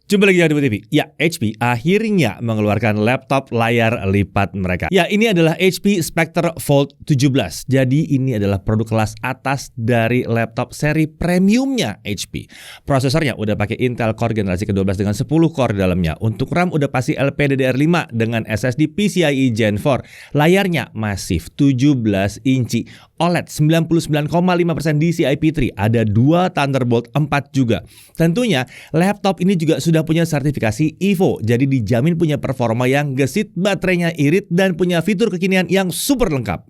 Jumpa lagi di TV. Ya, HP akhirnya mengeluarkan laptop layar lipat mereka. Ya, ini adalah HP Spectre Fold 17. Jadi ini adalah produk kelas atas dari laptop seri premiumnya HP. Prosesornya udah pakai Intel Core generasi ke-12 dengan 10 core di dalamnya. Untuk RAM udah pasti LPDDR5 dengan SSD PCIe Gen 4. Layarnya masif 17 inci. OLED 99,5% DCI-P3, ada 2 Thunderbolt 4 juga. Tentunya laptop ini juga sudah punya sertifikasi EVO, jadi dijamin punya performa yang gesit, baterainya irit, dan punya fitur kekinian yang super lengkap.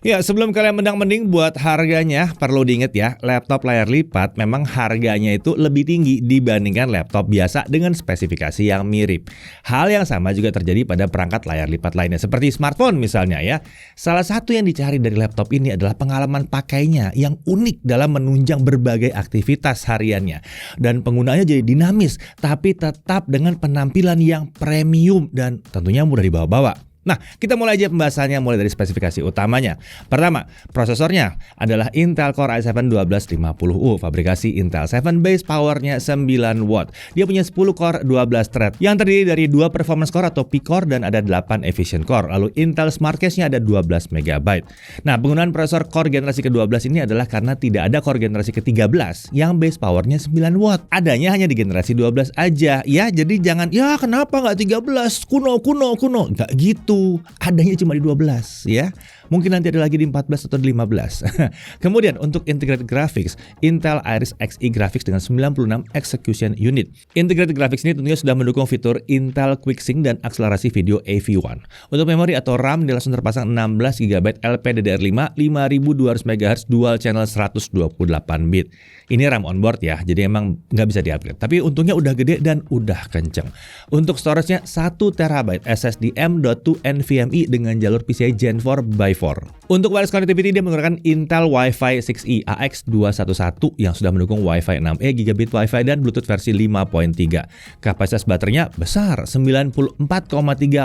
Ya, sebelum kalian mendang-mending buat harganya, perlu diingat ya, laptop layar lipat memang harganya itu lebih tinggi dibandingkan laptop biasa dengan spesifikasi yang mirip. Hal yang sama juga terjadi pada perangkat layar lipat lainnya, seperti smartphone misalnya ya. Salah satu yang dicari dari laptop ini adalah pengalaman pakainya yang unik dalam menunjang berbagai aktivitas hariannya. Dan penggunaannya jadi dinamis, tapi tetap dengan penampilan yang premium dan tentunya mudah dibawa-bawa. Nah, kita mulai aja pembahasannya mulai dari spesifikasi utamanya. Pertama, prosesornya adalah Intel Core i7 1250U, fabrikasi Intel 7 base, powernya 9 watt. Dia punya 10 core, 12 thread, yang terdiri dari 2 performance core atau P-core dan ada 8 efficient core. Lalu Intel Smart Cache-nya ada 12 MB. Nah, penggunaan prosesor Core generasi ke-12 ini adalah karena tidak ada Core generasi ke-13 yang base powernya 9 watt. Adanya hanya di generasi 12 aja. Ya, jadi jangan, ya kenapa nggak 13? Kuno. Nggak gitu. Adanya cuma di 12 ya. Mungkin nanti ada lagi di 14 atau di 15. Kemudian untuk integrated graphics, Intel Iris Xe Graphics dengan 96 execution unit. Integrated graphics ini tentunya sudah mendukung fitur Intel QuickSync dan akselerasi video AV1. Untuk memori atau RAM, dia langsung terpasang 16 GB LPDDR5 5200 MHz dual channel 128 bit. Ini RAM onboard ya, jadi emang nggak bisa di-upgrade. Tapi untungnya udah gede dan udah kenceng. Untuk storage-nya 1 TB SSD M.2 NVMe dengan jalur PCIe Gen 4x4. Untuk wireless connectivity, dia menggunakan Intel Wi-Fi 6E AX211 yang sudah mendukung Wi-Fi 6E, Gigabit Wi-Fi, dan Bluetooth versi 5.3. Kapasitas baterainya besar, 94,3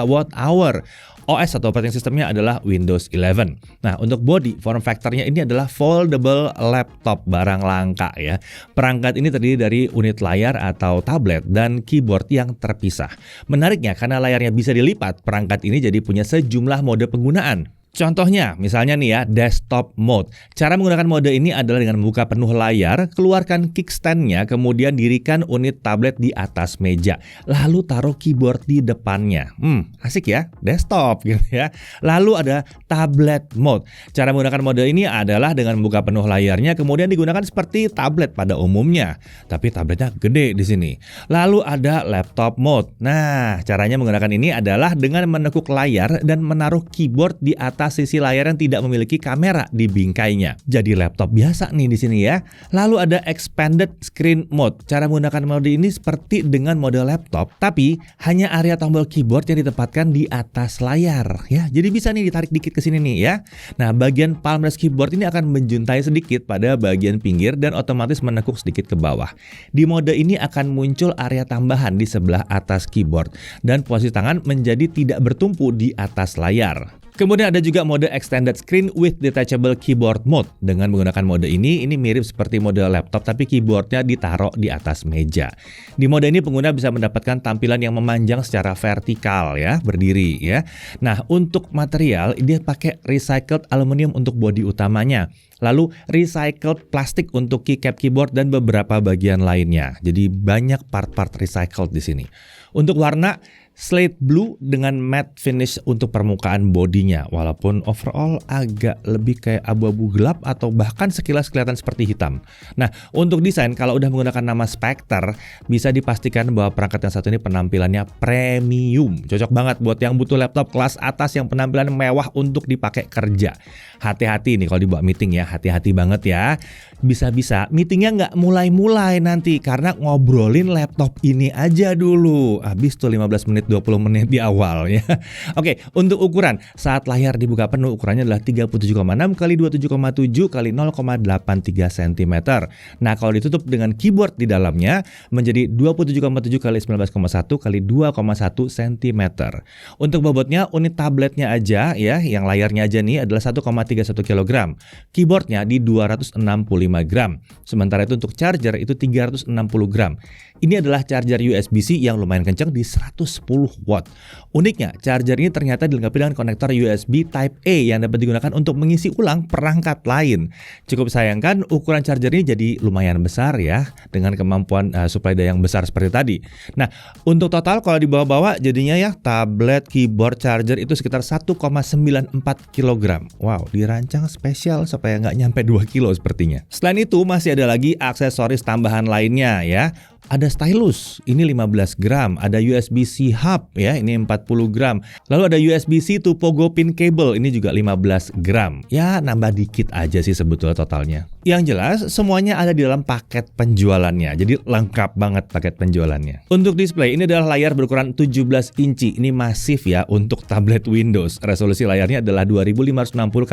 Wh. OS atau operating sistemnya adalah Windows 11. Nah, untuk body, form factor-nya ini adalah foldable laptop, barang langka ya. Perangkat ini terdiri dari unit layar atau tablet dan keyboard yang terpisah. Menariknya, karena layarnya bisa dilipat, perangkat ini jadi punya sejumlah mode penggunaan. Contohnya, misalnya nih ya, desktop mode. Cara menggunakan mode ini adalah dengan membuka penuh layar, keluarkan kickstand-nya, kemudian dirikan unit tablet di atas meja, lalu taruh keyboard di depannya. Asik ya, desktop gitu ya. Lalu ada tablet mode. Cara menggunakan mode ini adalah dengan membuka penuh layarnya, kemudian digunakan seperti tablet pada umumnya, tapi tabletnya gede di sini. Lalu ada laptop mode. Nah, caranya menggunakan ini adalah dengan menekuk layar dan menaruh keyboard di atas sisi layar yang tidak memiliki kamera di bingkainya. Jadi laptop biasa nih di sini ya. Lalu ada expanded screen mode. Cara menggunakan mode ini seperti dengan mode laptop, tapi hanya area tombol keyboard yang ditempatkan di atas layar ya. Jadi bisa nih ditarik dikit ke sini nih ya. Nah, bagian palm rest keyboard ini akan menjuntai sedikit pada bagian pinggir dan otomatis menekuk sedikit ke bawah. Di mode ini akan muncul area tambahan di sebelah atas keyboard dan posisi tangan menjadi tidak bertumpu di atas layar. Kemudian ada juga mode Extended Screen with Detachable Keyboard Mode. Dengan menggunakan mode ini mirip seperti mode laptop tapi keyboardnya ditaruh di atas meja. Di mode ini pengguna bisa mendapatkan tampilan yang memanjang secara vertikal ya, berdiri ya. Nah, untuk material dia pakai recycled aluminium untuk bodi utamanya. Lalu recycled plastik untuk keycap keyboard dan beberapa bagian lainnya. Jadi banyak part-part recycled di sini. Untuk warna slate blue dengan matte finish untuk permukaan bodinya, walaupun overall agak lebih kayak abu-abu gelap atau bahkan sekilas kelihatan seperti hitam. Nah, untuk desain kalau udah menggunakan nama Spectre, bisa dipastikan bahwa perangkat yang satu ini penampilannya premium. Cocok banget buat yang butuh laptop kelas atas yang penampilan mewah untuk dipakai kerja. Hati-hati nih kalau dibawa meeting ya, hati-hati banget ya. Bisa-bisa meetingnya nggak mulai-mulai nanti karena ngobrolin laptop ini aja dulu. Habis tuh 15 menit 20 menit di awal ya. Oke, untuk ukuran, saat layar dibuka penuh ukurannya adalah 37,6 kali 27,7 kali 0,83 cm. Nah, kalau ditutup dengan keyboard di dalamnya menjadi 27,7 kali 19,1 kali 2,1 cm. Untuk bobotnya, unit tabletnya aja ya, yang layarnya aja nih adalah 1,31 kg. Keyboardnya di 265 gram. Sementara itu untuk charger itu 360 gram. Ini adalah charger USB-C yang lumayan kencang di 110 watt. Uniknya, charger ini ternyata dilengkapi dengan konektor USB Type A yang dapat digunakan untuk mengisi ulang perangkat lain. Cukup sayangkan ukuran charger ini jadi lumayan besar ya, dengan kemampuan supply daya yang besar seperti tadi. Nah, untuk total kalau dibawa-bawa jadinya ya tablet, keyboard, charger itu sekitar 1,94 kg. Wow, dirancang spesial supaya nggak nyampe 2 kilo sepertinya. Selain itu masih ada lagi aksesoris tambahan lainnya ya. Ada stylus, ini 15 gram, ada USB-C hub ya, ini 40 gram. Lalu ada USB-C to Pogo pin cable, ini juga 15 gram. Ya, nambah dikit aja sih sebetulnya totalnya. Yang jelas semuanya ada di dalam paket penjualannya. Jadi lengkap banget paket penjualannya. Untuk display, ini adalah layar berukuran 17 inci. Ini masif ya untuk tablet Windows. Resolusi layarnya adalah 2560 x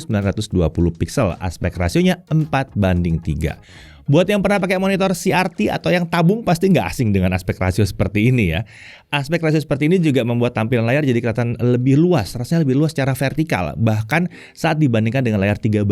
1920 pixel. Aspek rasionya 4:3. Buat yang pernah pakai monitor CRT atau yang tabung pasti nggak asing dengan aspek rasio seperti ini ya. Aspek rasio seperti ini juga membuat tampilan layar jadi kelihatan lebih luas, rasanya lebih luas secara vertikal, bahkan saat dibandingkan dengan layar 3:2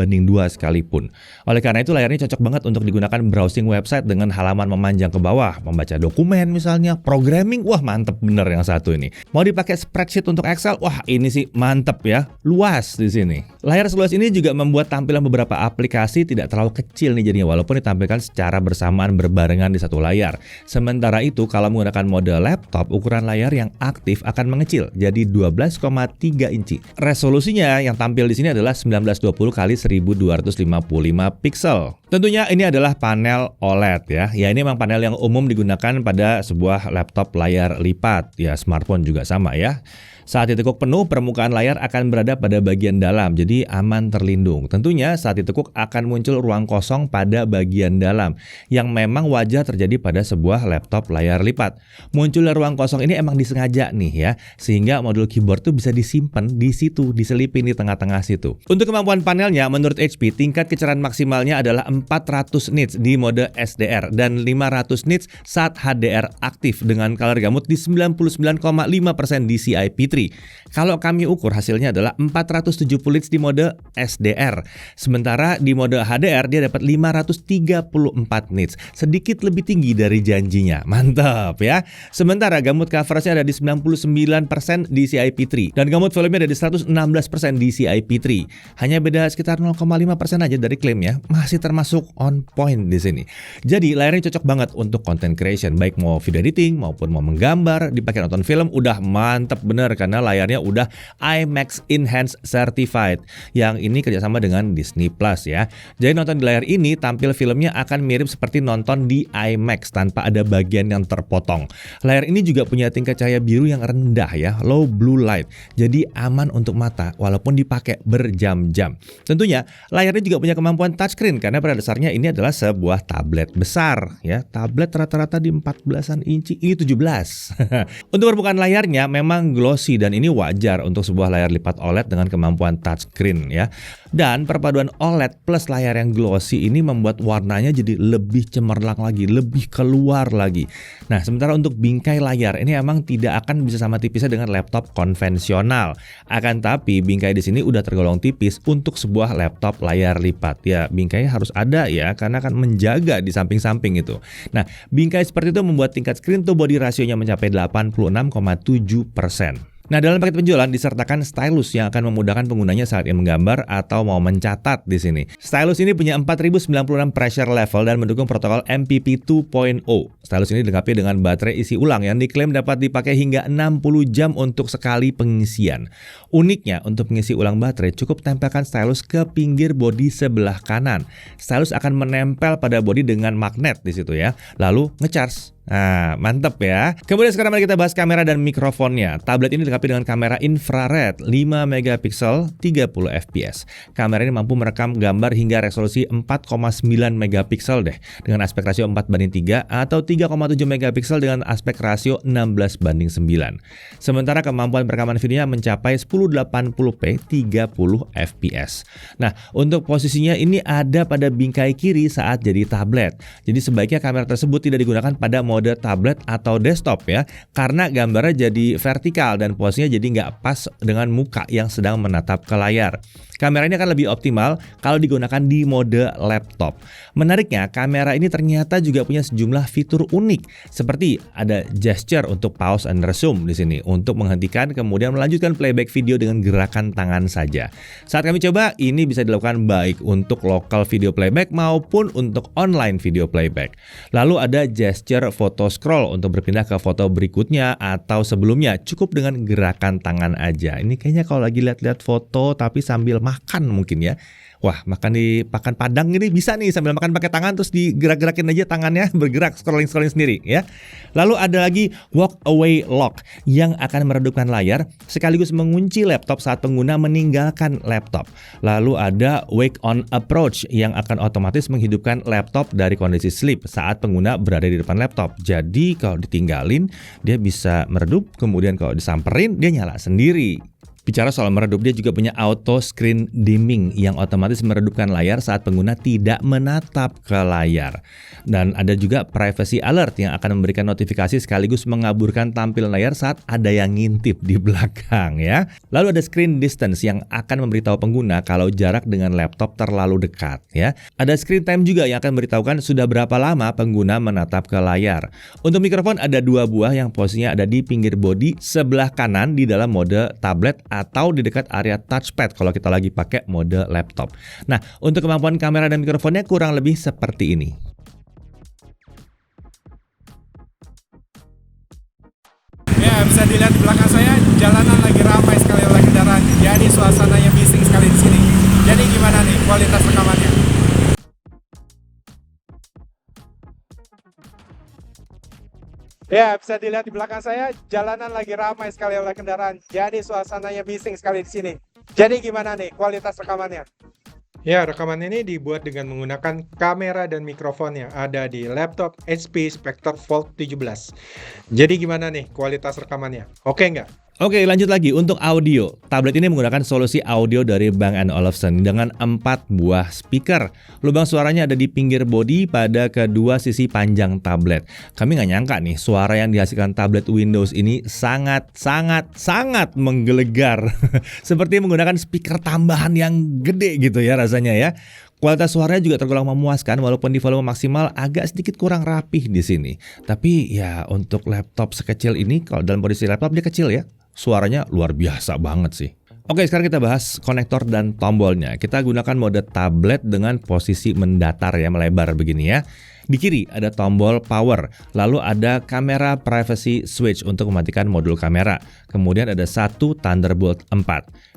sekalipun. Oleh karena itu layarnya cocok banget untuk digunakan browsing website dengan halaman memanjang ke bawah, membaca dokumen misalnya, programming, wah mantep bener yang satu ini. Mau dipakai spreadsheet untuk Excel, wah ini sih mantep ya, luas di sini. Layar seluas ini juga membuat tampilan beberapa aplikasi tidak terlalu kecil nih jadinya, walaupun ditampilkan secara bersamaan berbarengan di satu layar. Sementara itu kalau menggunakan mode laptop, ukuran layar yang aktif akan mengecil jadi 12,3 inci. Resolusinya yang tampil di sini adalah 1920 x 1255 pixel. Tentunya ini adalah panel OLED ya. Ya ini memang panel yang umum digunakan pada sebuah laptop layar lipat. Ya smartphone juga sama ya. Saat ditekuk penuh, permukaan layar akan berada pada bagian dalam, jadi aman terlindung. Tentunya saat ditekuk akan muncul ruang kosong pada bagian dalam, yang memang wajar terjadi pada sebuah laptop layar lipat. Munculnya ruang kosong ini emang disengaja nih ya, sehingga modul keyboard tuh bisa disimpan di situ, diselipin di tengah-tengah situ. Untuk kemampuan panelnya, menurut HP, tingkat kecerahan maksimalnya adalah 400 nits di mode SDR dan 500 nits saat HDR aktif dengan color gamut di 99,5% DCI-P3. Kalau kami ukur hasilnya adalah 470 nits di mode SDR. Sementara di mode HDR dia dapat 534 nits, sedikit lebih tinggi dari janjinya. Mantap ya. Sementara gamut coverage-nya ada di 99% DCI-P3 dan gamut volume ada di 116% DCI-P3. Hanya beda sekitar 0,5% aja dari klaim ya. Masih termasuk on point di sini. Jadi layarnya cocok banget untuk content creation, baik mau video editing maupun mau menggambar, dipakai nonton film udah mantep bener karena layarnya udah IMAX Enhanced Certified. Yang ini kerjasama dengan Disney Plus ya. Jadi nonton di layar ini tampil filmnya akan mirip seperti nonton di IMAX tanpa ada bagian yang terpotong. Layar ini juga punya tingkat cahaya biru yang rendah ya, low blue light. Jadi aman untuk mata walaupun dipakai berjam-jam. Tentunya layarnya juga punya kemampuan touchscreen karena pada dasarnya ini adalah sebuah tablet besar ya. Tablet rata-rata di 14-an inci, ini 17. Untuk permukaan layarnya memang glossy dan ini wajar untuk sebuah layar lipat OLED dengan kemampuan touchscreen ya. Dan perpaduan OLED plus layar yang glossy ini membuat warnanya jadi lebih cemerlang lagi, lebih keluar lagi. Nah, sementara untuk bingkai layar ini emang tidak akan bisa sama tipisnya dengan laptop konvensional. Akan tapi bingkai di sini udah tergolong tipis untuk sebuah laptop layar lipat. Ya, bingkai harus ada ya karena akan menjaga di samping-samping itu. Nah, bingkai seperti itu membuat tingkat screen to body rasionya mencapai 86,7%. Nah, dalam paket penjualan disertakan stylus yang akan memudahkan penggunanya saat ingin menggambar atau mau mencatat di sini. Stylus ini punya 4096 pressure level dan mendukung protokol MPP 2.0. Stylus ini dilengkapi dengan baterai isi ulang yang diklaim dapat dipakai hingga 60 jam untuk sekali pengisian. Uniknya, untuk mengisi ulang baterai cukup tempelkan stylus ke pinggir bodi sebelah kanan. Stylus akan menempel pada bodi dengan magnet di situ ya, lalu ngecharge. Nah, mantep ya. Kemudian sekarang mari kita bahas kamera dan mikrofonnya. Tablet ini dilengkapi dengan kamera infrared 5 megapiksel 30 fps. Kamera ini mampu merekam gambar hingga resolusi 4,9 megapiksel deh dengan aspek rasio 4:3 atau 3,7 megapiksel dengan aspek rasio 16:9. Sementara kemampuan perekaman videonya mencapai 1080p 30 fps. Nah, untuk posisinya ini ada pada bingkai kiri saat jadi tablet. Jadi sebaiknya kamera tersebut tidak digunakan pada mode tablet atau desktop ya, karena gambarnya jadi vertikal dan posisinya jadi nggak pas dengan muka yang sedang menatap ke layar. Kamera ini akan lebih optimal kalau digunakan di mode laptop. Menariknya, kamera ini ternyata juga punya sejumlah fitur unik, seperti ada gesture untuk pause and resume di sini untuk menghentikan kemudian melanjutkan playback video dengan gerakan tangan saja. Saat kami coba, ini bisa dilakukan baik untuk local video playback maupun untuk online video playback. Lalu ada gesture photo scroll untuk berpindah ke foto berikutnya atau sebelumnya, cukup dengan gerakan tangan aja. Ini kayaknya kalau lagi lihat-lihat foto tapi sambil makan mungkin ya. Wah, makan di pakan Padang ini bisa nih sambil makan pakai tangan terus digerak-gerakin aja tangannya bergerak scrolling sendiri ya. Lalu ada lagi walk away lock yang akan meredupkan layar sekaligus mengunci laptop saat pengguna meninggalkan laptop. Lalu ada wake on approach yang akan otomatis menghidupkan laptop dari kondisi sleep saat pengguna berada di depan laptop. Jadi kalau ditinggalin dia bisa meredup, kemudian kalau disamperin dia nyala sendiri. Bicara soal meredup, dia juga punya auto screen dimming yang otomatis meredupkan layar saat pengguna tidak menatap ke layar. Dan ada juga privacy alert yang akan memberikan notifikasi sekaligus mengaburkan tampilan layar saat ada yang ngintip di belakang ya. Lalu ada screen distance yang akan memberitahu pengguna kalau jarak dengan laptop terlalu dekat ya. Ada screen time juga yang akan memberitahukan sudah berapa lama pengguna menatap ke layar. Untuk mikrofon ada 2 buah yang posisinya ada di pinggir bodi sebelah kanan di dalam mode tablet atau di dekat area touchpad kalau kita lagi pakai mode laptop. Nah, untuk kemampuan kamera dan mikrofonnya kurang lebih seperti ini. Ya, bisa dilihat di belakang saya, jalanan lagi ramai sekali oleh kendaraan. Jadi suasananya bising sekali di sini. Jadi gimana nih kualitas rekamannya? Ya, bisa dilihat di belakang saya, jalanan lagi ramai sekali oleh kendaraan. Jadi suasananya bising sekali di sini. Jadi gimana nih kualitas rekamannya? Ya, rekaman ini dibuat dengan menggunakan kamera dan mikrofon yang ada di laptop HP Spectre Fold 17. Jadi gimana nih kualitas rekamannya? Oke nggak? Oke, lanjut lagi untuk audio. Tablet ini menggunakan solusi audio dari Bang & Olufsen dengan 4 buah speaker. Lubang suaranya ada di pinggir bodi pada kedua sisi panjang tablet. Kami nggak nyangka nih suara yang dihasilkan tablet Windows ini sangat menggelegar. Seperti menggunakan speaker tambahan yang gede gitu ya rasanya ya. Kualitas suaranya juga tergolong memuaskan walaupun di volume maksimal agak sedikit kurang rapih di sini. Tapi ya untuk laptop sekecil ini, kalau dalam posisi laptop dia kecil ya, suaranya luar biasa banget sih. Oke, sekarang kita bahas konektor dan tombolnya. Kita gunakan mode tablet dengan posisi mendatar ya, melebar begini ya. Di kiri ada tombol power, lalu ada kamera privacy switch untuk mematikan modul kamera. Kemudian ada satu Thunderbolt 4.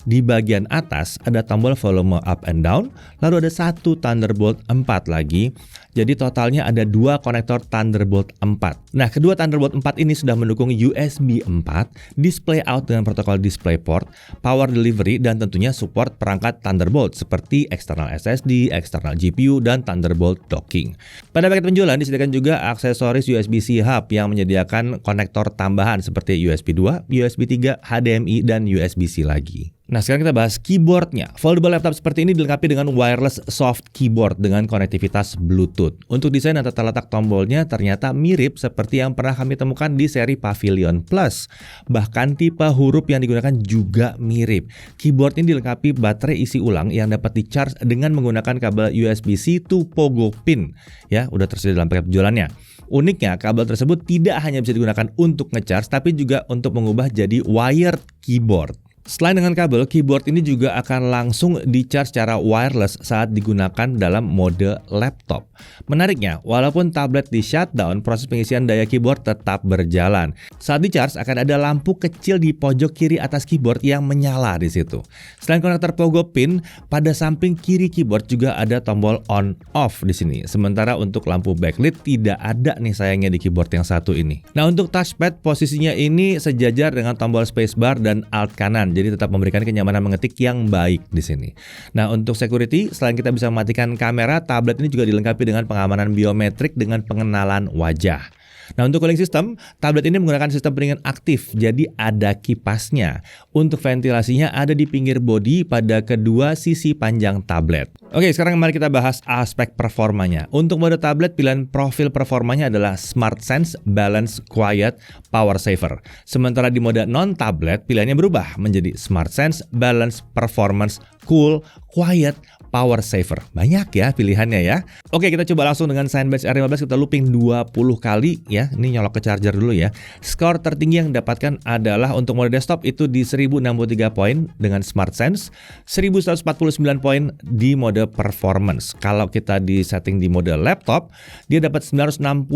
Di bagian atas ada tombol volume up and down, lalu ada satu Thunderbolt 4 lagi. Jadi totalnya ada 2 konektor Thunderbolt 4. Nah, kedua Thunderbolt 4 ini sudah mendukung USB 4, display out dengan protokol DisplayPort, power delivery, dan tentunya support perangkat Thunderbolt seperti external SSD, external GPU, dan Thunderbolt docking. Pada paket penjualan disediakan juga aksesoris USB-C hub yang menyediakan konektor tambahan seperti USB 2, USB 3, HDMI, dan USB-C lagi. Nah, sekarang kita bahas keyboardnya. Foldable laptop seperti ini dilengkapi dengan wireless soft keyboard dengan konektivitas Bluetooth. Untuk desain dan tata letak tombolnya ternyata mirip seperti yang pernah kami temukan di seri Pavilion Plus. Bahkan tipe huruf yang digunakan juga mirip. Keyboard ini dilengkapi baterai isi ulang yang dapat di-charge dengan menggunakan kabel USB-C to Pogo pin. Ya, udah tersedia dalam paket penjualannya. Uniknya, kabel tersebut tidak hanya bisa digunakan untuk nge-charge, tapi juga untuk mengubah jadi wired keyboard. Selain dengan kabel, keyboard ini juga akan langsung di-charge secara wireless saat digunakan dalam mode laptop. Menariknya, walaupun tablet di shutdown, proses pengisian daya keyboard tetap berjalan. Saat di-charge akan ada lampu kecil di pojok kiri atas keyboard yang menyala di situ. Selain konektor pogo pin, pada samping kiri keyboard juga ada tombol on off di sini. Sementara untuk lampu backlit tidak ada nih sayangnya di keyboard yang satu ini. Nah, untuk touchpad posisinya ini sejajar dengan tombol spacebar dan alt kanan. Jadi tetap memberikan kenyamanan mengetik yang baik di sini. Nah, untuk security, selain kita bisa mematikan kamera, tablet ini juga dilengkapi dengan pengamanan biometrik dengan pengenalan wajah. Nah, untuk cooling system, tablet ini menggunakan sistem pendingin aktif, jadi ada kipasnya. Untuk ventilasinya ada di pinggir bodi pada kedua sisi panjang tablet. Oke, sekarang mari kita bahas aspek performanya. Untuk mode tablet, pilihan profil performanya adalah Smart Sense, Balance, Quiet, Power Saver. Sementara di mode non-tablet, pilihannya berubah menjadi Smart Sense, Balance, Performance, Cool, Quiet, Power Saver. Banyak ya pilihannya ya. Oke, kita coba langsung dengan Cinebench R15, kita looping 20 kali ya. Ini nyolok ke charger dulu ya. Skor tertinggi yang didapatkan adalah untuk mode desktop itu di 1063 poin dengan Smart Sense, 1149 poin di mode Performance. Kalau kita di setting di mode laptop, dia dapat 965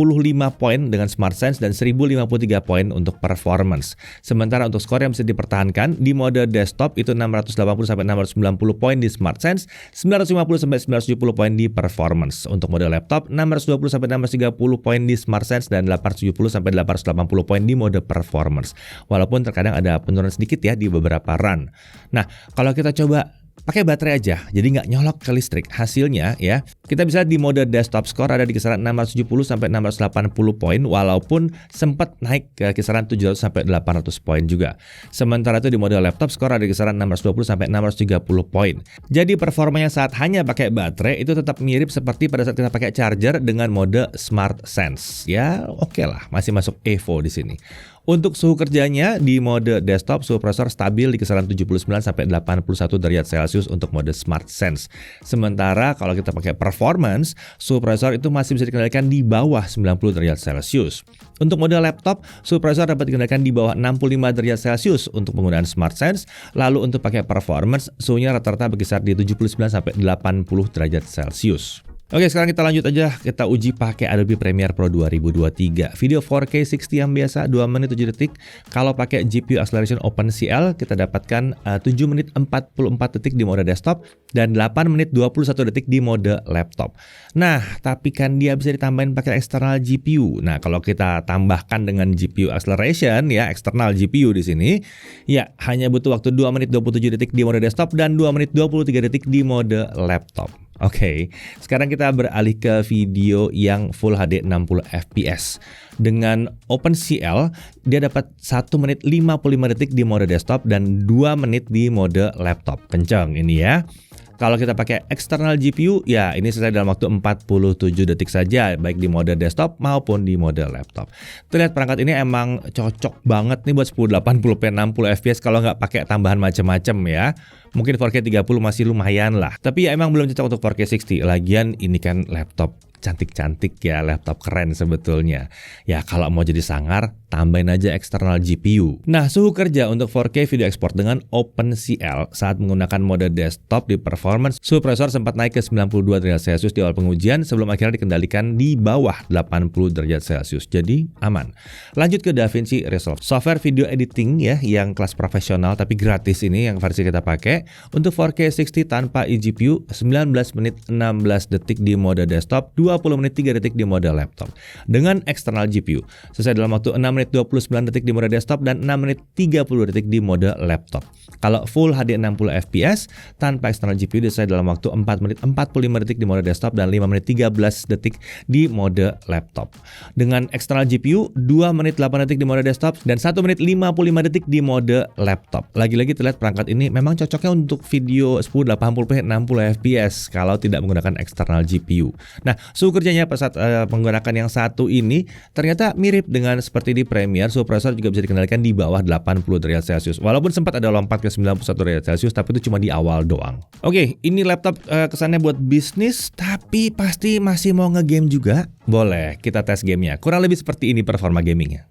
poin dengan Smart Sense dan 1053 poin untuk Performance. Sementara untuk skor yang bisa dipertahankan di mode desktop itu 680 sampai 690 poin di Smart Sense, 950 sampai 970 poin di Performance. Untuk mode laptop 620 sampai 630 poin di Smart Sense dan 870 sampai 880 poin di mode Performance. Walaupun terkadang ada penurunan sedikit ya di beberapa run. Nah, kalau kita coba pakai baterai aja, jadi nggak nyolok ke listrik. Hasilnya ya, kita bisa di mode desktop skor ada di kisaran 670 sampai 680 poin, walaupun sempat naik ke kisaran 700 sampai 800 poin juga. Sementara itu di mode laptop skor ada di kisaran 620 sampai 630 poin. Jadi performanya saat hanya pakai baterai itu tetap mirip seperti pada saat kita pakai charger dengan mode Smart Sense. Ya, oke lah, masih masuk Evo di sini. Untuk suhu kerjanya di mode desktop, suhu prosesor stabil di kisaran 79 sampai 81 derajat Celcius untuk mode Smart Sense. Sementara kalau kita pakai Performance, suhu prosesor itu masih bisa dikendalikan di bawah 90 derajat Celcius. Untuk mode laptop, suhu prosesor dapat dikendalikan di bawah 65 derajat Celcius untuk penggunaan Smart Sense. Lalu untuk pakai Performance, suhunya rata-rata berkisar di 79 sampai 80 derajat Celcius. Oke, sekarang kita lanjut aja, kita uji pakai Adobe Premiere Pro 2023. Video 4K 60 yang biasa 2 menit 7 detik. Kalau pakai GPU Acceleration OpenCL kita dapatkan 7 menit 44 detik di mode desktop dan 8 menit 21 detik di mode laptop. Nah, tapi kan dia bisa ditambahin pakai external GPU. Nah, kalau kita tambahkan dengan GPU Acceleration ya, eksternal GPU di sini, ya hanya butuh waktu 2 menit 27 detik di mode desktop dan 2 menit 23 detik di mode laptop. Oke, sekarang kita beralih ke video yang Full HD 60 fps. Dengan OpenCL, dia dapat 1 menit 55 detik di mode desktop dan 2 menit di mode laptop. Kencang ini ya. Kalau kita pakai external GPU, ya ini selesai dalam waktu 47 detik saja, baik di mode desktop maupun di mode laptop. Terlihat perangkat ini emang cocok banget nih buat 1080p 60 fps kalau nggak pakai tambahan macam-macam ya. Mungkin 4K 30 masih lumayan lah. Tapi ya emang belum cocok untuk 4K 60. Lagian ini kan laptop cantik-cantik ya, laptop keren sebetulnya. Ya kalau mau jadi sangar, tambahin aja external GPU. Nah, suhu kerja untuk 4K video export dengan OpenCL saat menggunakan mode desktop di Performance, suhu prosesor sempat naik ke 92 derajat Celcius di awal pengujian sebelum akhirnya dikendalikan di bawah 80 derajat Celcius. Jadi aman. Lanjut ke DaVinci Resolve, software video editing ya yang kelas profesional tapi gratis ini yang versi kita pakai. Untuk 4K 60 tanpa eGPU, 19 menit 16 detik di mode desktop, 20 menit 3 detik di mode laptop. Dengan external GPU, selesai dalam waktu 6 menit 29 detik di mode desktop dan 6 menit 30 detik di mode laptop. Kalau Full HD 60 fps tanpa external GPU, selesai dalam waktu 4 menit 45 detik di mode desktop dan 5 menit 13 detik di mode laptop. Dengan external GPU, 2 menit 8 detik di mode desktop dan 1 menit 55 detik di mode laptop. Lagi-lagi terlihat perangkat ini memang cocoknya untuk video 1080p 60 fps kalau tidak menggunakan external GPU. Nah, suhu kerjanya pada saat menggunakan yang satu ini ternyata mirip dengan seperti di Premiere. Suhu prosesor juga bisa dikendalikan di bawah 80 derajat Celcius. Walaupun sempat ada lompat ke 91 derajat Celcius, tapi itu cuma di awal doang. Oke, ini laptop kesannya buat bisnis, tapi pasti masih mau ngegame juga. Boleh, kita tes gamenya. Kurang lebih seperti ini performa gamingnya.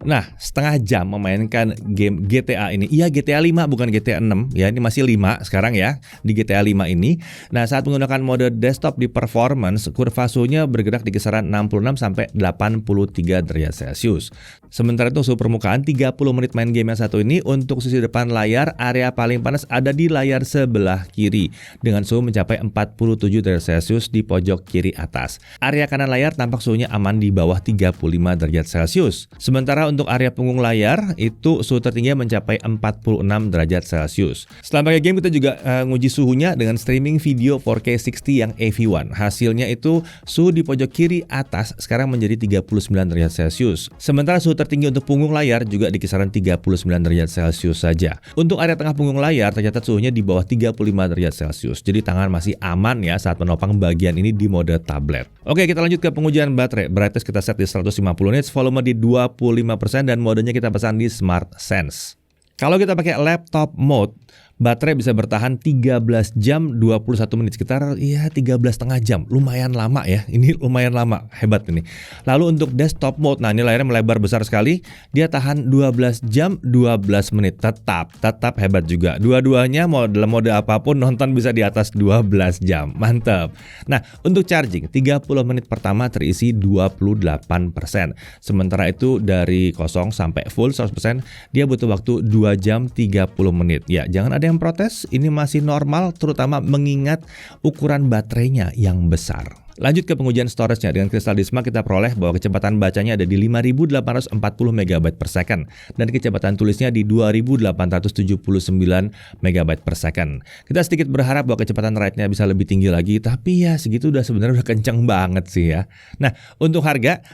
Nah, setengah jam memainkan game GTA ini. Iya, GTA 5 bukan GTA 6 ya. Ini masih 5 sekarang ya di GTA 5 ini. Nah, saat menggunakan mode desktop di performance, kurva suhunya bergerak di kisaran 66 sampai 83 derajat Celcius. Sementara itu suhu permukaan 30 menit main game yang satu ini, untuk sisi depan layar, area paling panas ada di layar sebelah kiri dengan suhu mencapai 47 derajat Celcius di pojok kiri atas. Area kanan layar tampak suhunya aman di bawah 35 derajat Celcius. Sementara untuk area punggung layar itu suhu tertingginya mencapai 46 derajat Celcius. Setelah pakai game kita juga nguji suhunya dengan streaming video 4K 60 yang AV1. Hasilnya itu suhu di pojok kiri atas sekarang menjadi 39 derajat Celcius. Sementara suhu tertinggi untuk punggung layar juga di kisaran 39 derajat Celcius saja. Untuk area tengah punggung layar tercatat suhunya di bawah 35 derajat Celcius. Jadi tangan masih aman ya saat menopang bagian ini di mode tablet. Oke, kita lanjut ke pengujian baterai. Brightness kita set di 150 nits, volume di 25%, dan modenya kita pesan di Smart Sense. Kalau kita pakai laptop mode, baterai bisa bertahan 13 jam 21 menit, sekitar ya 13,5 jam. Lumayan lama ya. Ini lumayan lama, hebat ini. Lalu untuk desktop mode, nah ini layarnya melebar besar sekali, dia tahan 12 jam 12 menit. Tetap hebat juga. Dua-duanya dalam mode apapun nonton bisa di atas 12 jam. Mantap. Nah, untuk charging 30 menit pertama terisi 28%. Sementara itu dari kosong sampai full 100% dia butuh waktu 2 jam 30 menit. Ya, jangan ada yang protes, ini masih normal terutama mengingat ukuran baterainya yang besar. Lanjut ke pengujian storage-nya. Dengan kristal Disma kita peroleh bahwa kecepatan bacanya ada di 5840 MB per second dan kecepatan tulisnya di 2879 MB per second. Kita sedikit berharap bahwa kecepatan write-nya bisa lebih tinggi lagi, tapi ya segitu sebenarnya udah kenceng banget sih ya. Nah, untuk harga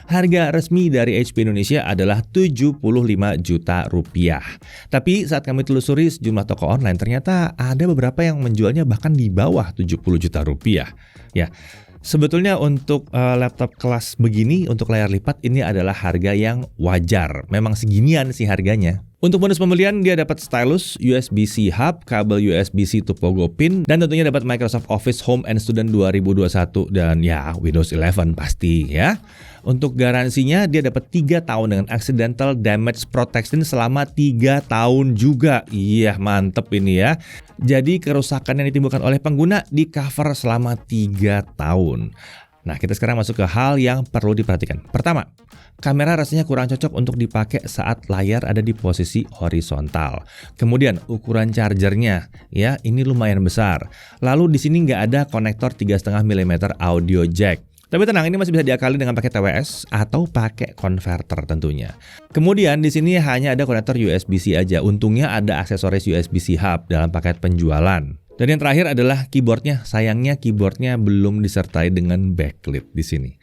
resmi dari HP Indonesia adalah Rp75 juta. Tapi saat kami telusuri sejumlah toko online, ternyata ada beberapa yang menjualnya bahkan di bawah Rp70 juta. Ya. Sebetulnya untuk laptop kelas begini, untuk layar lipat, ini adalah harga yang wajar. Memang seginian sih harganya. Untuk bonus pembelian dia dapat stylus, USB-C hub, kabel USB-C to Pogo pin, dan tentunya dapat Microsoft Office Home and Student 2021 dan ya Windows 11 pasti ya. Untuk garansinya dia dapat 3 tahun dengan accidental damage protection selama 3 tahun juga. Iya, mantep ini ya. Jadi kerusakan yang ditimbulkan oleh pengguna di cover selama 3 tahun. Nah, kita sekarang masuk ke hal yang perlu diperhatikan. Pertama, kamera rasanya kurang cocok untuk dipakai saat layar ada di posisi horizontal. Kemudian ukuran chargernya, ya ini lumayan besar. Lalu di sini nggak ada konektor 3,5 mm audio jack. Tapi tenang, ini masih bisa diakali dengan pakai TWS atau pakai converter tentunya. Kemudian di sini hanya ada konektor USB-C aja. Untungnya ada aksesoris USB-C hub dalam paket penjualan. Dan yang terakhir adalah keyboardnya. Sayangnya keyboardnya belum disertai dengan backlit di sini.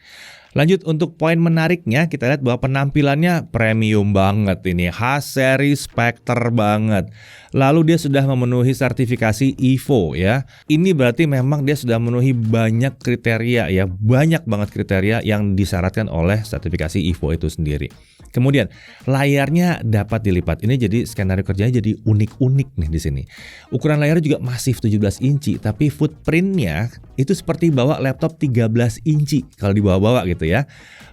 Lanjut untuk poin menariknya, kita lihat bahwa penampilannya premium banget ini, H-series Spectre banget. Lalu dia sudah memenuhi sertifikasi EVO ya. Ini berarti memang dia sudah memenuhi banyak kriteria ya, banyak banget kriteria yang disyaratkan oleh sertifikasi EVO itu sendiri. Kemudian layarnya dapat dilipat. Ini jadi skenario kerjanya jadi unik-unik nih di sini. Ukuran layar juga masif 17 inci, tapi footprintnya itu seperti bawa laptop 13 inci kalau dibawa-bawa gitu ya.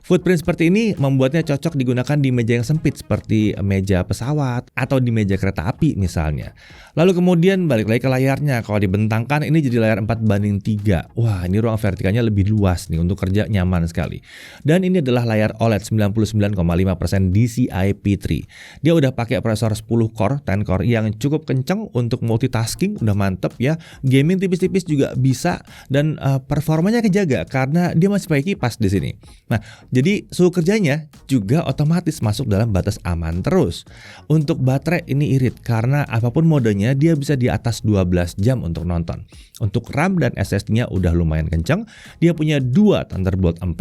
Footprint seperti ini membuatnya cocok digunakan di meja yang sempit seperti meja pesawat atau di meja kereta api misalnya. Lalu kemudian balik lagi ke layarnya. Kalau dibentangkan ini jadi layar 4:3. Wah, ini ruang vertikalnya lebih luas nih untuk kerja, nyaman sekali. Dan ini adalah layar OLED 99,5% DCI P3. Dia udah pakai prosesor 10 core, 10 core yang cukup kenceng untuk multitasking, udah mantep ya. Gaming tipis-tipis juga bisa dan performanya kejaga karena dia masih pakai kipas di sini. Nah, jadi suhu kerjanya juga otomatis masuk dalam batas aman terus. Untuk baterai ini irit karena apapun modenya dia bisa di atas 12 jam untuk nonton. Untuk RAM dan SSD-nya udah lumayan kenceng. Dia punya 2 Thunderbolt 4,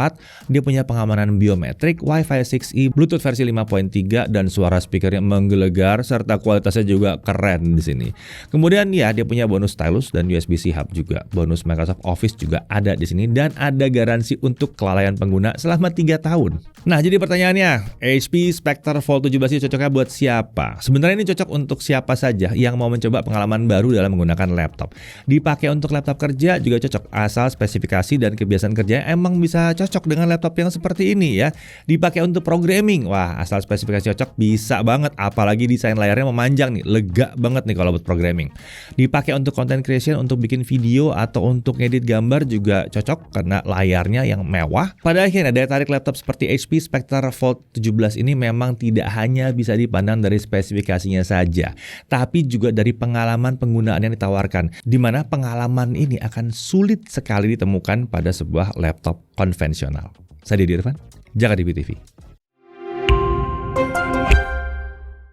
dia punya pengamanan biometrik, Wi-Fi 6E, Bluetooth versi 5.3 dan suara speakernya menggelegar serta kualitasnya juga keren di sini. Kemudian ya dia punya bonus stylus dan USB-C hub juga. Bonus Microsoft Office juga ada di sini dan ada garansi untuk kelalaian pengguna selama 3 tahun. Nah, jadi pertanyaannya, HP Spectre Fold 17 ini cocoknya buat siapa? Sebenarnya ini cocok untuk siapa saja yang mau mencoba pengalaman baru dalam menggunakan laptop. Dipakai untuk laptop kerja juga cocok, asal spesifikasi dan kebiasaan kerjanya emang bisa cocok dengan laptop yang seperti ini ya. Dipakai untuk programming, wah asal spesifikasi cocok bisa banget, apalagi desain layarnya memanjang nih, lega banget nih kalau buat programming. Dipakai untuk content creation, untuk bikin video atau untuk ngedit gambar juga cocok karena layarnya yang mewah. Pada akhirnya daya tarik laptop seperti HP Spectre Fold 17 ini memang tidak hanya bisa dipandang dari spesifikasinya saja, tapi juga dari pengalaman penggunaan yang ditawarkan, di mana pengalaman ini akan sulit sekali ditemukan pada sebuah laptop konvensional. Saya Didi Irfan, Jakarta TV.